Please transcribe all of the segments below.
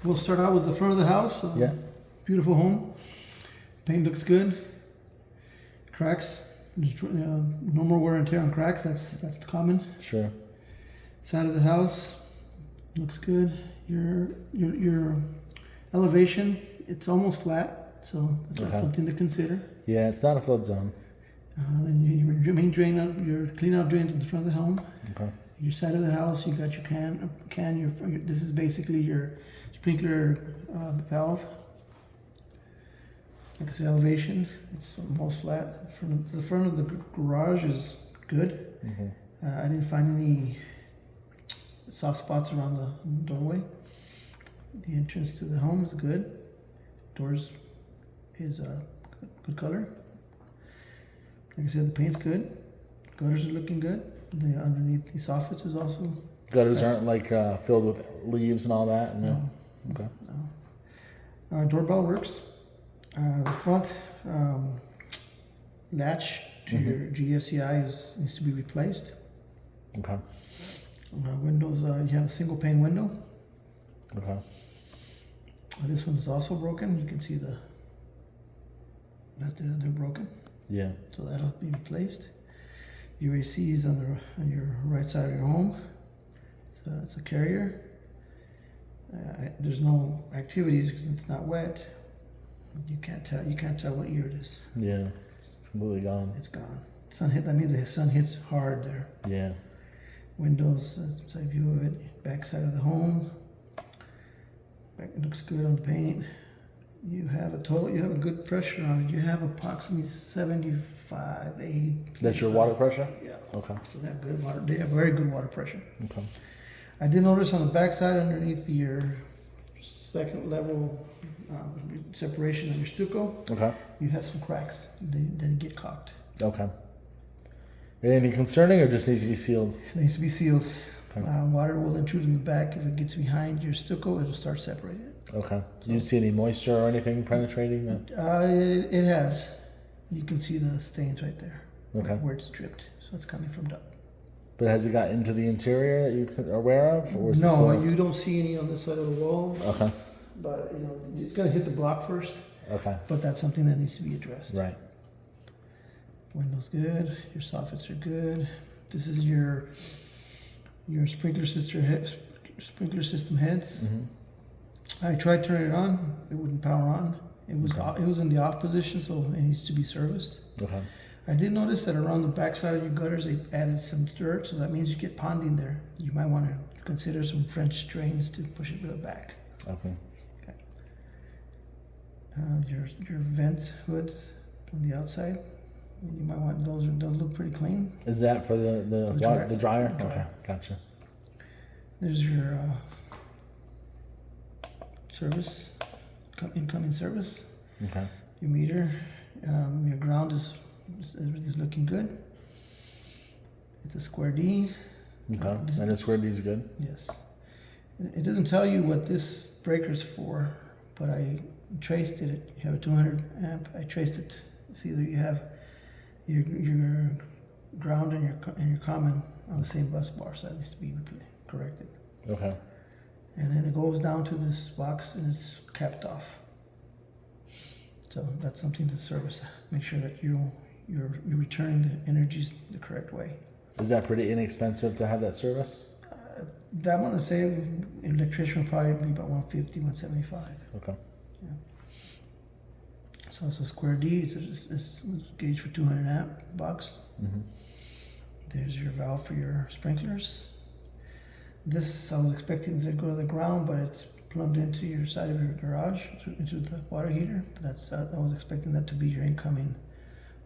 We'll start out with the front of the house. Yeah. Beautiful home. Paint looks good. Cracks. No more wear and tear on cracks. That's common. Sure. Side of the house looks good. Your elevation, it's almost flat, so that's Okay. something to consider. Yeah, it's not a flood zone. Then your main drain, your clean out drains in the front of the home. Okay. Your side of the house, you got your this is basically your sprinkler valve. Like I said, elevation, it's almost flat. The front of the garage is good. Mm-hmm. I didn't find any soft spots around the doorway. The entrance to the home is good. Doors is a good color. Like I said, the paint's good. Gutters are looking good. The underneath the soffits is also Gutters aren't like filled with leaves and all that? No? Okay. doorbell works. The front latch to your GFCI needs to be replaced. Okay. Windows, you have a single pane window. Okay. This one is also broken. You can see that they're broken. Yeah. So that'll be replaced. Your AC is on your right side of your home. It's a carrier. There's no activities because it's not wet. You can't tell what year it is. Yeah. It's completely gone. It's gone. Sun hit. That means the sun hits hard there. Yeah. Windows, side view of it. Back side of the home. It looks good on the paint. You have a good pressure on it. You have approximately 75, 80. That's your water pressure? Yeah. Okay. So they have good water. They have very good water pressure. Okay. I did notice on the back side, underneath your second level separation of your stucco, Okay. you have some cracks. They didn't get caulked. Okay. Anything concerning or just needs to be sealed? It needs to be sealed. Okay. Water will intrude in the back. If it gets behind your stucco, it'll start separating. Okay. Do you see any moisture or anything penetrating that? It has. You can see the stains right there. Okay. Where it's dripped. So it's coming from duct. But has it got into the interior that you're aware of? Or is it No, still... you don't see any on this side of the wall. Okay. But it's gonna hit the block first. Okay. But that's something that needs to be addressed. Right. Windows good. Your soffits are good. This is your sprinkler system heads. Mm-hmm. I tried turning it on. It wouldn't power on. It was Okay. it was in the off position, so it needs to be serviced. Okay. I did notice that around the back side of your gutters, they added some dirt, so that means you get ponding there. You might want to consider some French drains to push it to the back. Okay. Your vent hoods on the outside, you might want those look pretty clean. Is that for the dryer? The dryer. Okay. Gotcha. There's your service, incoming service. Okay. Your meter, your ground everything's looking good. It's a square D. Okay. And it's where these are good? Yes. It doesn't tell you what this breaker's for, but I traced it. You have a 200 amp. I traced it. See that you have your ground and your common on the same bus bar, so that needs to be corrected. Okay. And then it goes down to this box and it's capped off. So that's something to service. Make sure that you're returning the energies the correct way. Is that pretty inexpensive to have that service? That one, I say, electrician will probably be about 150, 175. Okay. Yeah. So it's a square D. It's gauge for 200 amp box. Mm-hmm. There's your valve for your sprinklers. This I was expecting to go to the ground, but it's plumbed into your side of your garage, into the water heater. But I was expecting that to be your incoming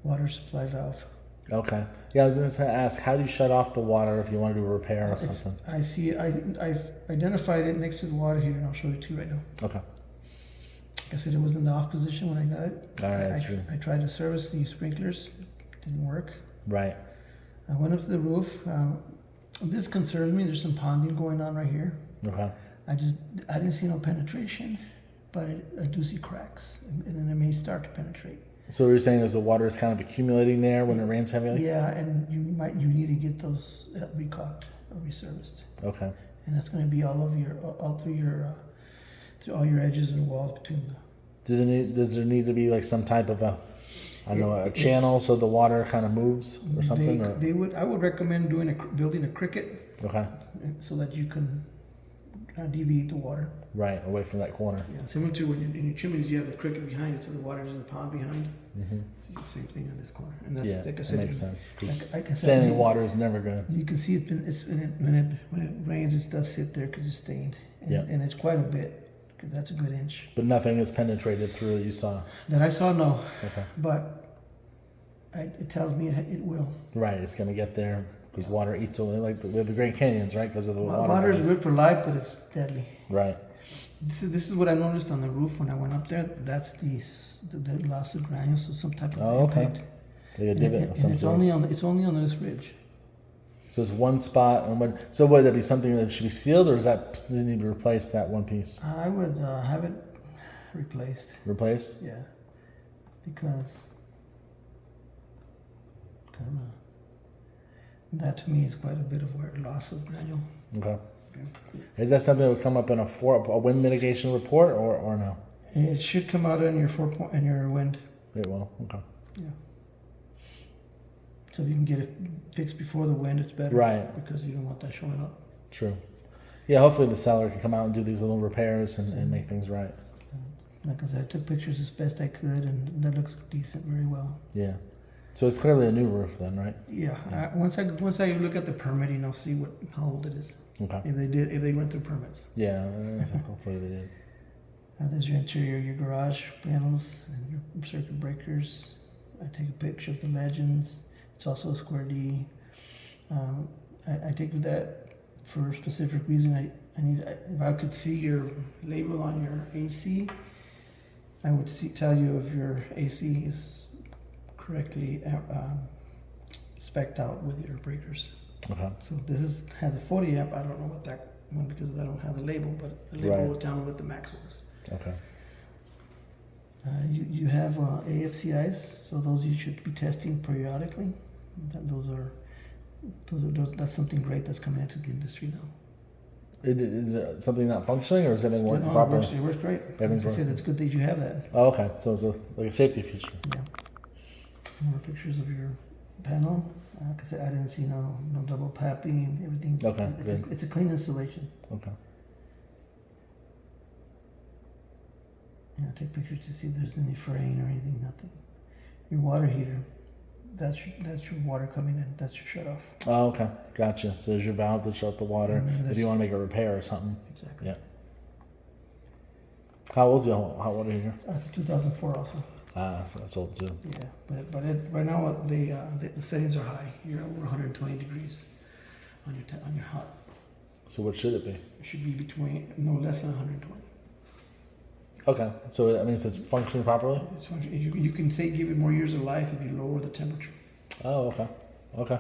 water supply valve. Okay. Yeah, I was going to ask, how do you shut off the water if you want to do a repair or something? I see. I've identified it next to the water heater, and I'll show it to you right now. Okay. Like I said, it was in the off position when I got it. All right, that's true. I tried to service the sprinklers, didn't work. Right. I went up to the roof. This concerns me. There's some ponding going on right here. Okay. I didn't see no penetration, but I do see cracks, and then it may start to penetrate. So what you're saying is the water is kind of accumulating there when it rains heavily? Yeah, and you need to get those recaulked or reserviced, Okay. and that's going to be all through your through all your edges and walls between the. Does there need to be like some type of I don't know, a channel so the water kind of moves or something? I would recommend building a cricket Okay. so that you can deviate the water. Right, away from that corner. Yeah, similar to when in your chimneys you have the cricket behind it, so the water doesn't pond behind. Mm-hmm. So same thing on this corner, and that's Yeah, like I that said. makes sense. 'Cause like I said, standing water is never good. You can see when it rains, it does sit there because it's stained, and, Yeah. and it's quite a bit. 'Cause that's a good inch. But nothing is penetrated through it, you saw. That I saw, no, Okay. but it tells me it will. Right, it's going to get there because water eats away, like we have the Grand Canyons, right? Because of the water. Water is bodies. good for life, but it's deadly. Right. This is what I noticed on the roof when I went up there. That's the loss of granules, so some type of Oh, okay. impact. Like a And, divot and of some it's sort. only on this ridge. So it's one spot, and when. So would that be something that should be sealed, or is that does it need to be replaced? That one piece I would have it replaced. replaced. Yeah, because that to me is quite a bit of loss of granule. Okay. Is that something that would come up in a wind mitigation report, or no? It should come out in your in your wind. It will. Okay. Yeah. So if you can get it fixed before the wind, it's better. Right. Because you don't want that showing up. True. Yeah. Hopefully the seller can come out and do these little repairs and make things right. Like I said, I took pictures as best I could, and that looks decent, very well. Yeah. So it's clearly a new roof then, right? Yeah. Once I look at the permitting, I'll see how old it is. Okay. If they went through permits. Yeah. Hopefully they did. There's your interior, your garage panels, and your circuit breakers. I take a picture of the legends. It's also a square D. I take that for a specific reason. If I could see your label on your AC, I would tell you if your AC is correctly spec'd out with your breakers. Okay. So this has a 40 amp. I don't know what that one because I don't have the label, but the label Right. will tell me what the max was. Okay. You have AFCIs, so those you should be testing periodically. That's something great that's coming into the industry now. Is it something not functioning, or is everything working No, properly? it works great. Everything's Like I said, working. it's good that you have that. Oh, okay. So it's like a safety feature. Yeah. More pictures of your panel. Like I said, I didn't see no double papping. Everything. Okay, It's a clean installation. Okay. Yeah, take pictures to see if there's any fraying or anything. Nothing. Your water heater. That's your water coming in. That's your shut off. Oh, okay. Gotcha. So there's your valve to shut the water And then if there's- you want to make a repair or something. Exactly. Yeah. How old's the hot water heater? That's a 2004 also. Ah, so that's old too. Yeah, but right now the settings are high. You're over 120 degrees on your hot. So what should it be? It should be between no less than 120. Okay. So that means it's functioning properly? You can say give it more years of life if you lower the temperature. Oh, okay. Okay.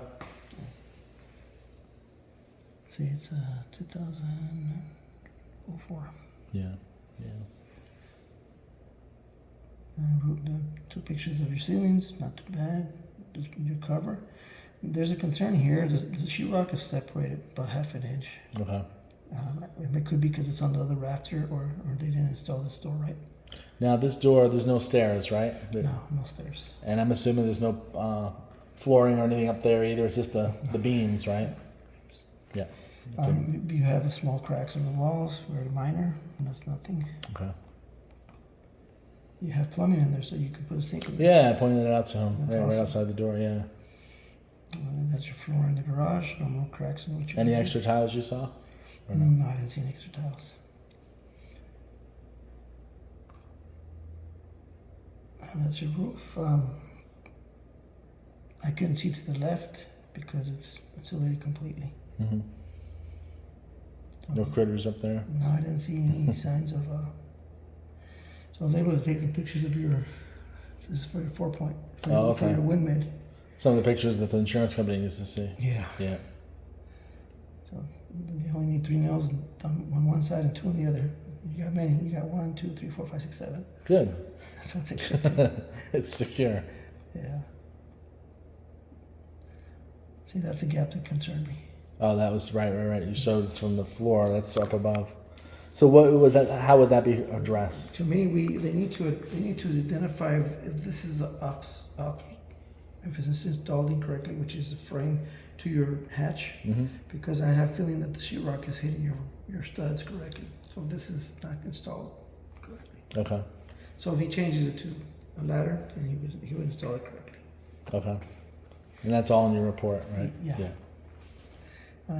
See, it's 2004. Yeah. Yeah. The two pictures of your ceilings, not too bad. Just your cover. There's a concern here. The sheetrock is separated about half an inch. Okay. It could be because it's on the other rafter, or they didn't install this door right. Now this door, there's no stairs, right? No stairs. And I'm assuming there's no flooring or anything up there either. It's just the beams, right? Yeah. You have small cracks in the walls, very minor, and that's nothing. Okay. You have plumbing in there, so you can put a sink in there. Yeah, I pointed it out to him. That's Right awesome. outside the door. Yeah. That's your floor in the garage. No more cracks in what you Any extra tiles you saw? Or no? No, I didn't see any extra tiles. That's your roof. I couldn't see to the left because it's insulated completely. Mm-hmm. No critters up there. No, I didn't see any signs of. So I was able to take some pictures of your. This is for your 4-point. For okay. your wind mid. Some of the pictures that the insurance company needs to see. Yeah. Yeah. So you only need 3 nails on one side and 2 on the other. You got many. You got 1, 2, 3, 4, 5, 6, 7. Good. So it's It's secure. Yeah. See, that's a gap that concerned me. Oh, that was right. You showed us from the floor. That's up above. So what was that? How would that be addressed? To me, they need to identify if this is if it's installed incorrectly, which is the frame to your hatch, Mm-hmm. because I have a feeling that the sheetrock is hitting your studs correctly. So this is not installed correctly. Okay. So if he changes it to a ladder, then he would install it correctly. Okay. And that's all in your report, right? Yeah.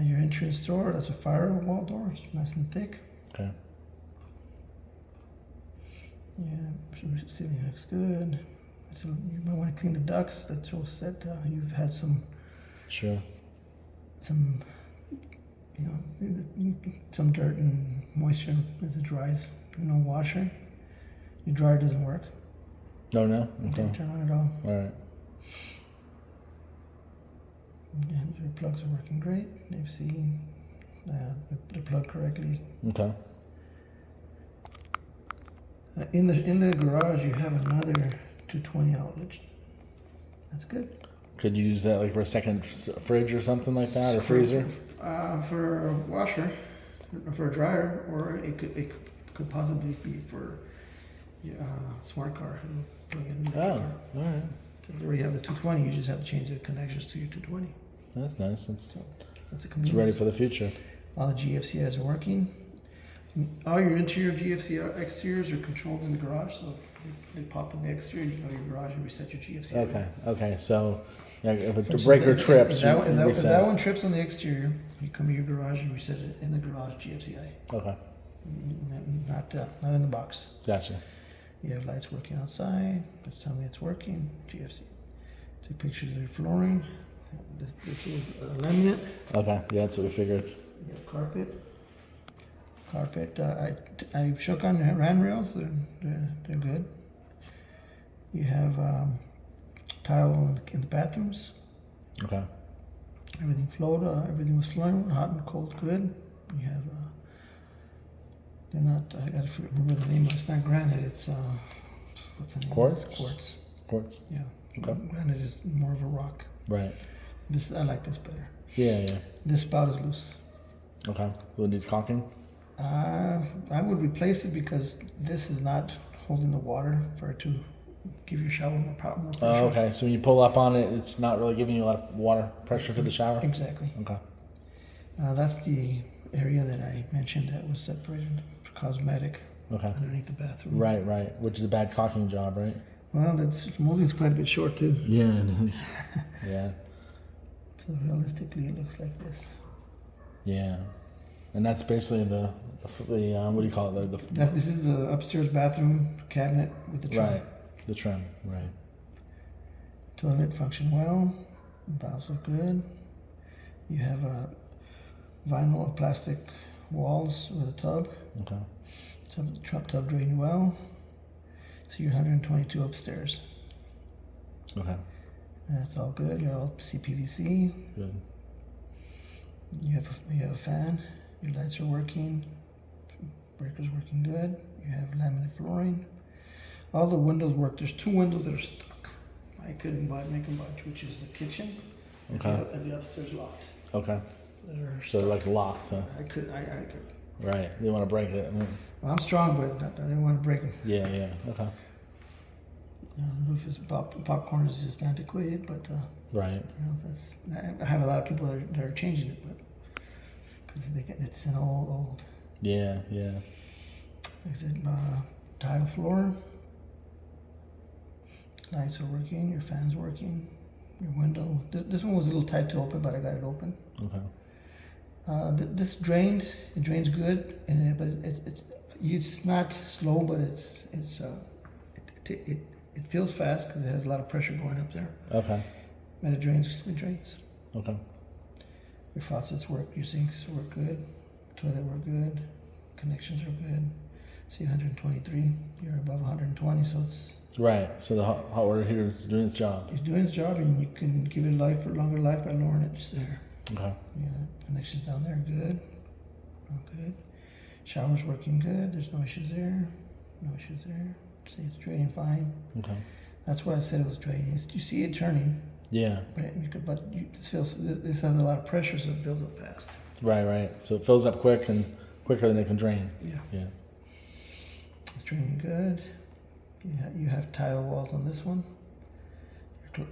Your entrance door, that's a firewall door. It's nice and thick. Okay. Yeah, ceiling looks good. So you might want to clean the ducts. That's all set. You've had some, Sure. you know, some dirt and moisture as it dries. No washer. Your dryer doesn't work. No. Okay. Didn't turn on at all. All right. And your plugs are working great. You see, they're plugged correctly. Okay. In the garage, you have another 220 outlet. That's good. Could you use that like for a second fridge or something like that, or freezer? For a washer, for a dryer, or it could possibly be for smart car. Plug in the Oh, car. all right. So you already have the 220. You just have to change the connections to your 220. That's nice. That's So that's a it's convenience. ready for the future. All the GFCIs are working. All your interior GFCI exteriors are controlled in the garage, so they pop in the exterior. You go to your garage and reset your GFCI. Okay. So, yeah, if For a instance, breaker if trips, that, you if that reset. one trips on the exterior, you come to your garage and reset it in the garage GFCI, Okay, not in the box. gotcha. You have lights working outside. Just tell me it's working. GFC. Take pictures of your flooring. This is laminate. Okay, yeah, that's what we figured. You have carpet. I shook on the handrails. They're good. You have tile in the bathrooms. Okay, Everything flowed. Everything was flowing. Hot and cold, good. You have. They're not. I gotta remember the name. It's not granite. It's what's the name? Quartz? It's quartz. quartz. Yeah. Okay. Granite is more of a rock. Right. I like this better. Yeah. This spout is loose. Okay. So it needs caulking. I would replace it because this is not holding the water for it to give your shower more pressure. Oh, okay. So when you pull up on it, it's not really giving you a lot of water pressure to the shower. Exactly. Okay. That's the area that I mentioned that was separated for cosmetic Okay. underneath the bathroom. Right. Which is a bad caulking job, right? Well, that's molding's quite a bit short too. Yeah, it is. Yeah. So realistically, it looks like this. Yeah. And that's basically the what do you call it? This is the upstairs bathroom cabinet with the trim. Right. The trim. Right. Toilet function well. Valves are good. You have vinyl or plastic walls with a tub. Okay. Tub drained well. So you're 122 upstairs. Okay. That's all good. You're all CPVC. Good. You have a fan. Your lights are working. Breaker's working good. You have laminate flooring. All the windows work. There's 2 windows that are stuck. I couldn't make them budge, which is the kitchen and the upstairs loft. Okay. That are So like locked. Huh? I could. Right. You want to break it. Well, I'm strong, but I didn't want to break them. Yeah. Okay. The roof is popcorn is just antiquated, but Right. I have a lot of people that are changing it, but because it's an old. Yeah. Like I said, tile floor. Lights are working. Your fan's working. Your window. This one was a little tight to open, but I got it open. Okay. This drained. It drains good, but it's not slow, but it feels fast because it has a lot of pressure going up there. Okay. And it drains. Okay. Your faucets work. Your sinks work good. Toilet work good. Connections are good. See 123. You're above 120, so it's Right. So the hot water heater is doing its job. doing its job, and you can give it longer life by lowering it just there. Okay. Yeah, connections down there good. All good. Shower's working good. There's no issues there. See, it's draining fine. Okay. That's why I said it was draining. You see it turning, Yeah. this has a lot of pressure, so it builds up fast. Right. So it fills up quick and quicker than it can drain. Yeah, Yeah. it's draining good. You have tile walls on this one.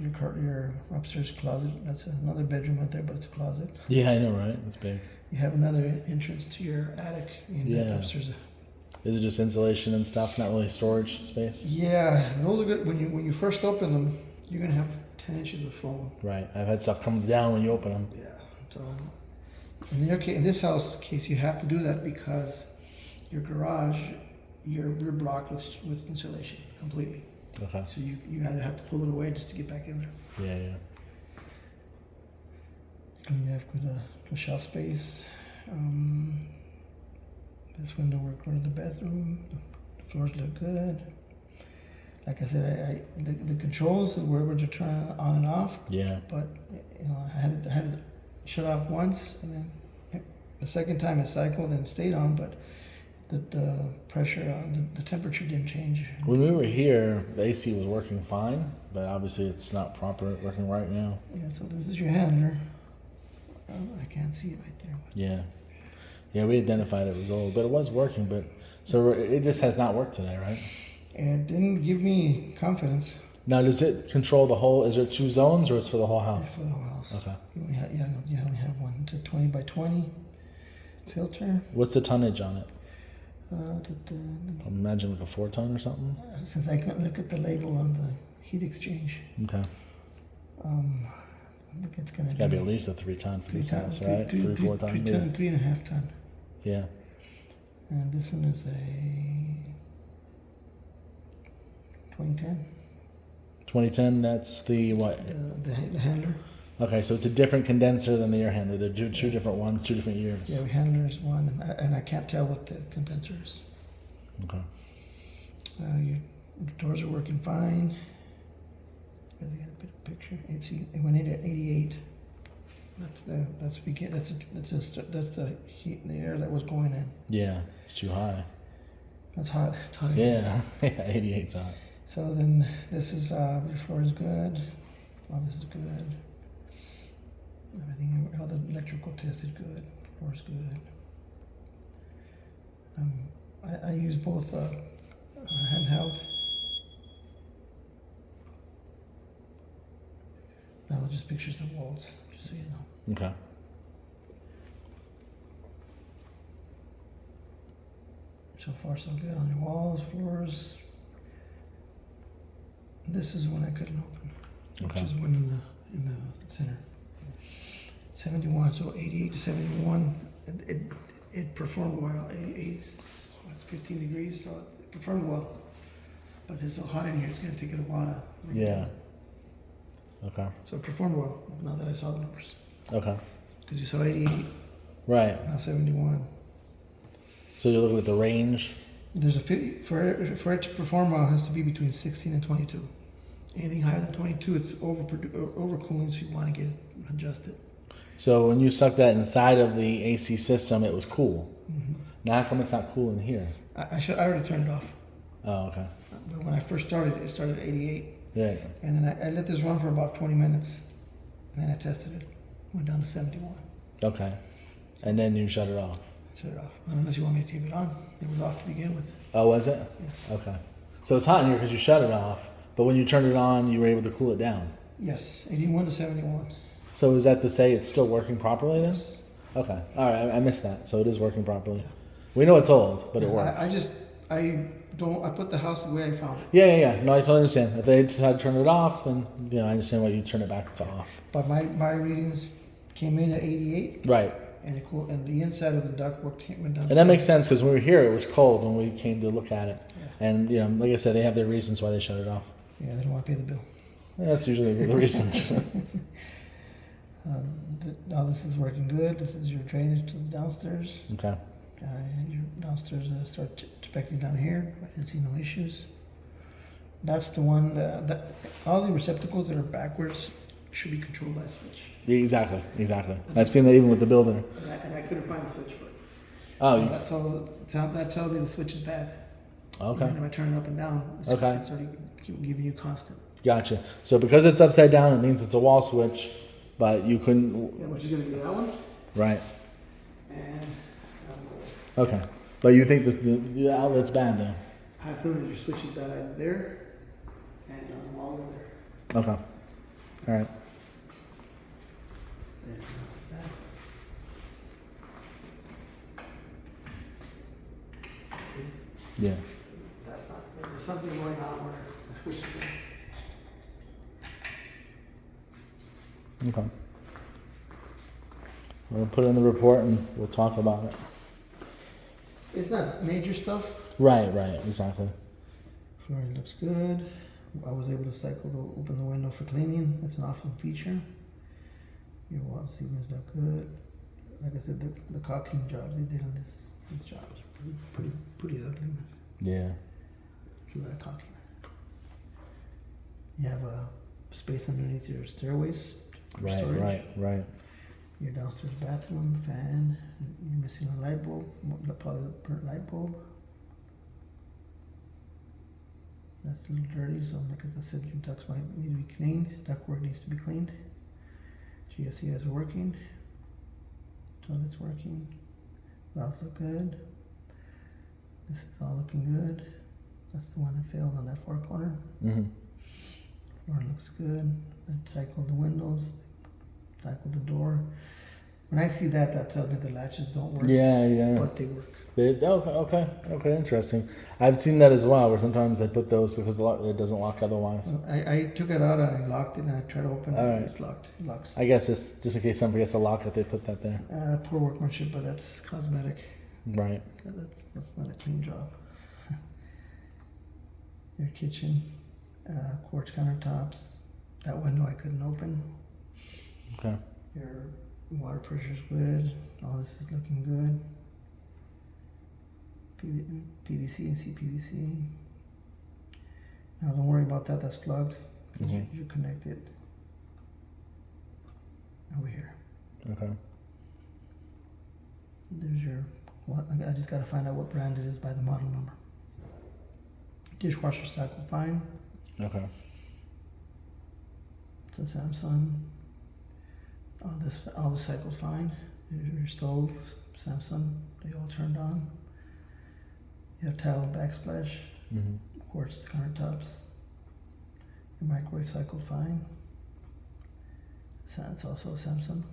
Your upstairs closet, that's another bedroom right there, but it's a closet. Yeah, I know, right? It's big. You have another entrance to your attic in that Yeah. upstairs. Is it just insulation and stuff, not really storage space? Yeah, those are good. When you first open them, you're gonna have 10 inches of foam. Right. I've had stuff come down when you open them. Yeah. So in this house case, you have to do that because your garage, you're blocked with insulation completely. Okay. So you either have to pull it away just to get back in there. Yeah, yeah. And you have good shelf space. This window worked for the bedroom. The floors look good. Like I said, the controls were able to turn on and off, Yeah. but I had it shut off once, and then the second time it cycled and stayed on, but the pressure, the temperature didn't change. When we were here, the AC was working fine, but obviously it's not proper working right now. Yeah, so this is your handler. I can't see it right there. Yeah. Yeah, we identified it was old, but it was working. But so it just has not worked today, right? And it didn't give me confidence. Now, does it control the whole? Is there 2 zones, or it's for the whole It's house? for the whole house. Okay. You only have one. It's a 20 by 20 filter. What's the tonnage on it? Uh, I imagine like a 4-ton or something. Since I couldn't look at the label on the heat exchange, Okay. I think it's gonna It's gotta be at least a 3-ton for 3 this ton, house, right? 3, 4 ton. 3 ton, 3.5 ton. Yeah. And this one is a 2010. 2010. That's the what? The handler. Okay, so it's a different condenser than the air handler. They're two different ones, 2 different years. Yeah, the handler is one, and I can't tell what the condenser is. Okay. Your doors are working fine. Gotta get a bit of picture. It went in at 88. That's the heat, the air that was going in. Yeah, it's too high. That's hot. It's hot. Yeah, yeah, 88's hot. So then this is your floor is good. Well, this is good. Everything, all the electrical tested good. Floor's good. I use both handheld. That was just pictures of walls, just so you know. Okay. So far, so good on your walls, floors. This is one I couldn't open, Okay. which is one in the center. 71, so 88 to 71. It performed well. 88, it's 15 degrees, so it performed well. But it's so hot in here, it's going to take it a while to. Yeah. Okay. So it performed well. Now that I saw the numbers, Okay. because you saw 88, Right. now 71. So you're looking at the range. There's a for it to perform well, it has to be between 16 and 22. Anything higher than 22, it's overcooling, so you want to get it adjusted. So when you stuck that inside of the AC system, it was cool. Mm-hmm. Now how come it's not cool in here? I already turned it off. Oh, okay. But when I first started, it started at 88. Yeah. And then I let this run for about 20 minutes. And then I tested it. Went down to 71. Okay. And then you shut it off. Shut it off. Unless you want me to keep it on. It was off to begin with. Oh, was it? Yes. Okay. So it's hot in here because you shut it off, but when you turned it on, you were able to cool it down. Yes. 81 to 71. So is that to say it's still working properly then? Yes. Okay. All right. I missed that. So it is working properly. We know it's old, but it works. I put the house the way I found it. Yeah. No, I totally understand. If they decide to turn it off, then I understand why you turn it back to off. But my readings came in at 88. Right. And it cooled, and the inside of the ductwork went down. And that makes sense because when we were here, it was cold when we came to look at it. Yeah. And like I said, they have their reasons why they shut it off. Yeah, they don't want to pay the bill. Yeah, that's usually the reason. Now this is working good. This is your drainage to the downstairs. Okay. Your downstairs start inspecting down here. I didn't see no issues. That's the one that all the receptacles that are backwards should be controlled by a switch. Yeah, exactly. I've seen that even with the builder. And I couldn't find the switch for it. Oh, So that tells me the switch is bad. okay. And if I turn it up and down, it's already giving you constant. Gotcha. So because it's upside down, it means it's a wall switch, but you couldn't. Yeah, which is going to be that one. Right. And Okay. But you think that the outlet's bad though? I have a feeling your switch is bad either there and all over there. Okay. All right. There's that. Yeah. That's not, there's something going on where the switch is bad. Okay. We'll put it in the report and we'll talk about it. It's not major stuff. Right, exactly. Flooring looks good. I was able to open the window for cleaning. It's an awesome feature. Your wall ceilings look good. Like I said, the caulking job they did on this job is pretty ugly, man. Yeah. It's a lot of caulking. You have a space underneath your stairways for storage. Right. Your downstairs bathroom, fan. You're missing a light bulb, probably a burnt light bulb. That's a little dirty, so like as I said, your ducts might need to be cleaned. Ductwork needs to be cleaned. GSEs are working. Toilet's working. Valves look good. This is all looking good. That's the one that failed on that far corner. Mm-hmm. Floor looks good. I cycled the windows. Cycled the door. When I see that, that tells me the latches don't work. Yeah. But they work. Okay, interesting. I've seen that as well, where sometimes they put those because it doesn't lock otherwise. I took it out and I locked it and I tried to open it. Right. It's locked. It locks. I guess it's just in case somebody gets to lock it, they put that there. Poor workmanship, but that's cosmetic. Right. That's not a clean job. Your kitchen, quartz countertops. That window I couldn't open. Okay. Your water pressure's good. All this is looking good. PVC and CPVC. Now don't worry about that. That's plugged. You connect it over here. Okay. There's your. What? I just got to find out what brand it is by the model number. Dishwasher cycle fine. Okay. It's a Samsung. All the cycles fine. Your stove, Samsung. They all turned on. You have tile backsplash. Mm-hmm. Quartz countertops. Your microwave cycle fine. It's also a Samsung.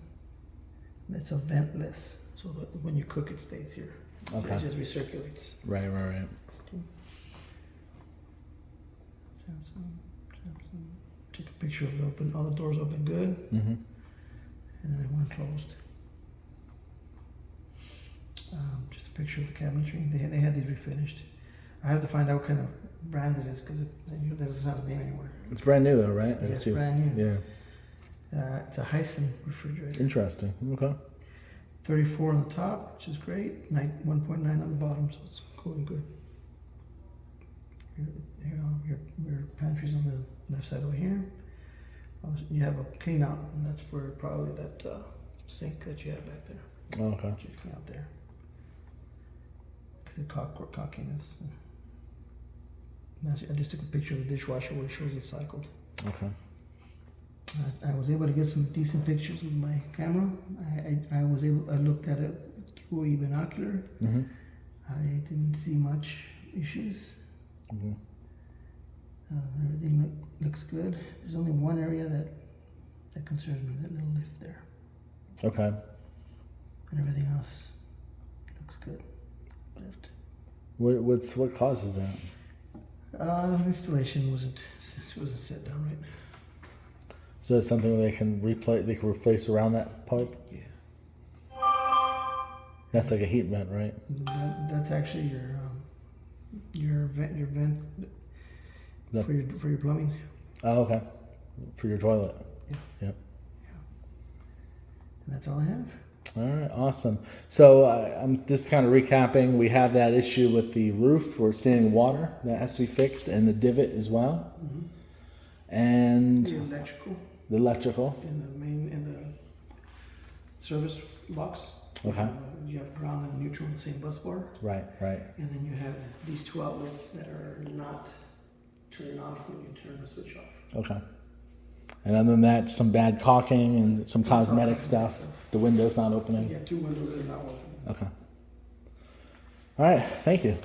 It's a ventless, so that when you cook, it stays here. Okay. It just recirculates. Right. Samsung. Take a picture of the open. All the doors open good, Mm-hmm. and then one closed. Just a picture of the cabinetry. They had these refinished. I have to find out what kind of brand it is because it doesn't have a name anywhere. It's brand new though, right? Yeah, it's brand new. Yeah. It's a Hyson refrigerator. Interesting. Okay. 34 on the top, which is great. 1.9 on the bottom, so it's cooling good. Your pantry's on the left side over here. You have a clean out, and that's for probably that sink that you have back there. Okay. You clean out there. Because the caulking is. I just took a picture of the dishwasher where it shows it cycled. Okay. I was able to get some decent pictures with my camera. I looked at it through a binocular. Mm-hmm. I didn't see much issues. Mm-hmm. Everything looks good. There's only one area that concerns me, that little lift there. Okay. And everything else looks good. Lift. What causes that? Installation wasn't set down right. So that's something they can replace around that pipe? Yeah. That's like a heat vent, right? That's actually your vent for your plumbing. Oh, okay. For your toilet. Yeah. Yep. And that's all I have. All right, awesome. So I'm just kind of recapping. We have that issue with the roof for standing water that has to be fixed, and the divot as well, and The electrical the electrical. in the service box. Okay. You have ground and neutral in the same bus bar. Right. And then you have these two outlets that are not turning off when you turn the switch off. Okay. And other than that, some bad caulking and some cosmetic stuff. The window's not opening. You have two windows that are not working. Okay. All right, thank you.